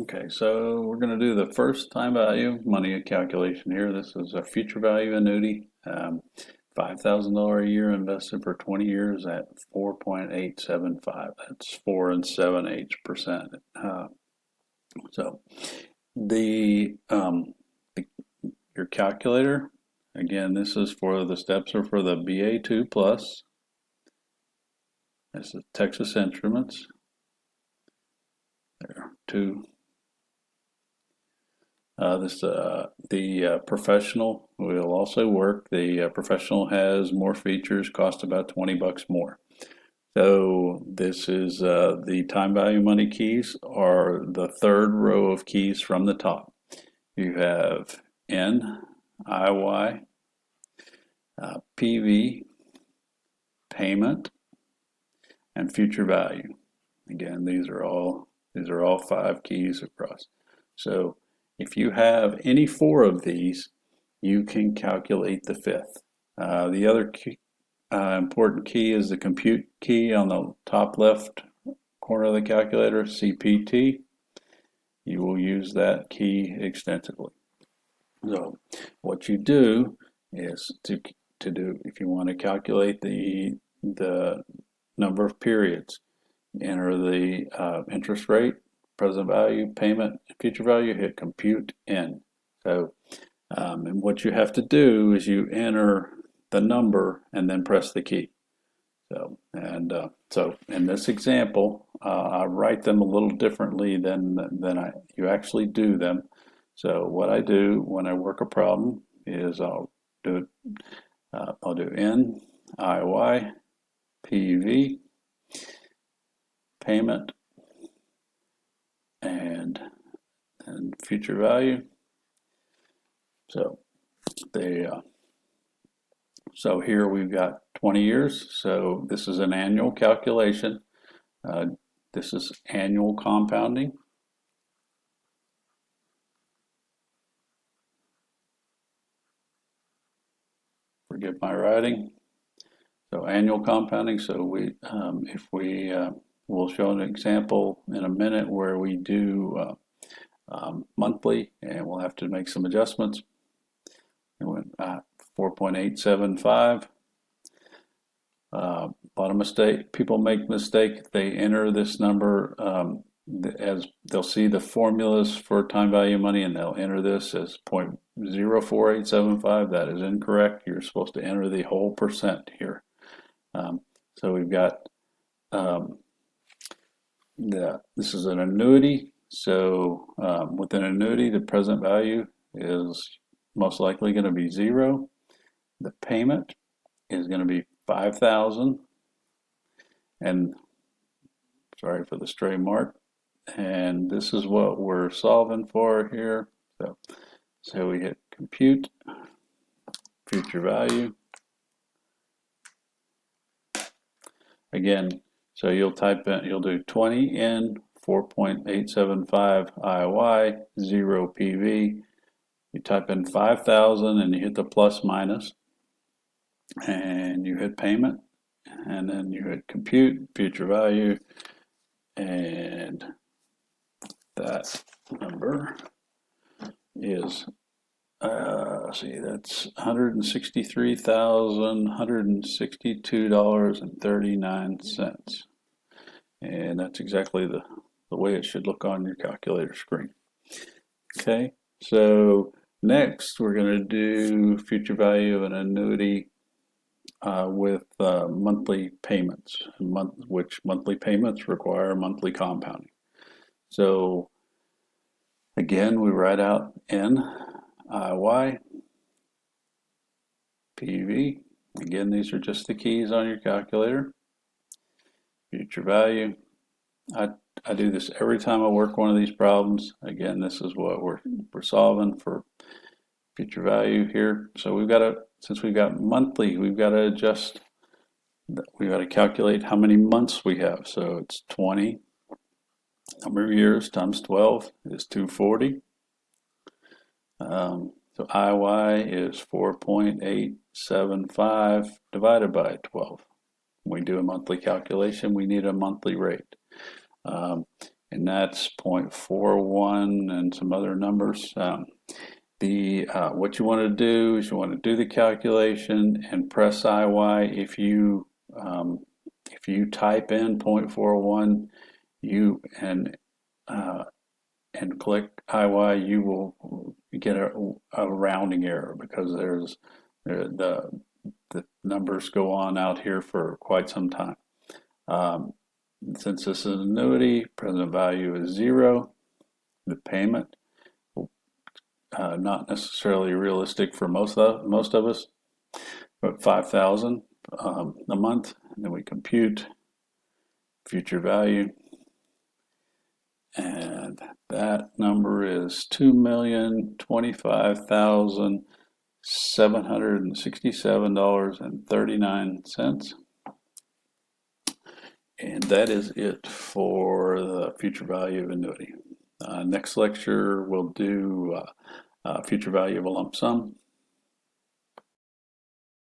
Okay, so we're going to do the first time value money calculation here. This is a future value annuity, $5,000 a year invested for 20 years at 4.875. That's 4 7/8%. So the, your calculator, again, this is for the steps are for the BA2 plus. This is Texas Instruments. There, 2. The professional will also work. The professional has more features, cost about $20 more. So this is the time value money keys are the third row of keys from the top. You have N, IY, PV, payment, and future value. Again, these are all 5 keys across. So if you have any 4 of these, you can calculate the 5th. The other key, important key is the compute key on the top left corner of the calculator, CPT. You will use that key extensively. So what you do is to do, if you want to calculate the number of periods, enter the interest rate, present value, payment, future value, hit compute in. So, and what you have to do is you enter the number and then press the key. So, so in this example, I write them a little differently than you actually do them. So what I do when I work a problem is I'll do N, IY, PV, payment, and future value. So so here we've got 20 years. So this is an annual calculation. This is annual compounding. Forgive my writing. So annual compounding. So we'll show an example in a minute where we do monthly, and we'll have to make some adjustments. 4.875. A lot of mistake. People make mistake. They enter this number as they'll see the formulas for time value money, and they'll enter this as 0.04875. That is incorrect. You're supposed to enter the whole percent here. So we've got this is an annuity. So with an annuity, the present value is most likely going to be 0. The payment is going to be 5,000, and sorry for the stray mark. And this is what we're solving for here. So we hit compute, future value. Again, so you'll do 20 in 4.875 IY, 0 PV. You type in 5,000 and you hit the plus minus, and you hit payment, and then you hit compute, future value, and that number is that's $163,162.39, and that's exactly the way it should look on your calculator screen. Okay, so next we're going to do future value of an annuity with monthly payments, which monthly payments require monthly compounding. So again, we write out N, IY, PV. Again, these are just the keys on your calculator. Future value. I do this every time I work one of these problems. Again, this is what we're solving for future value here. So since we've got monthly, we've got to calculate how many months we have. So it's 20. Number of years times 12 is 240. So IY is 4.875 divided by 12. When we do a monthly calculation, we need a monthly rate. and that's 0.41 and some other numbers. What you want to do is you want to do the calculation and press IY. If you type in 0.41 you and click IY, you will get a rounding error because the numbers go on out here for quite some time. Since this is an annuity, present value is 0. The payment, not necessarily realistic for most of us, but $5,000 a month. And then we compute future value, and that number is $2,025,767.39. And that is it for the future value of annuity. Next lecture we'll do future value of a lump sum.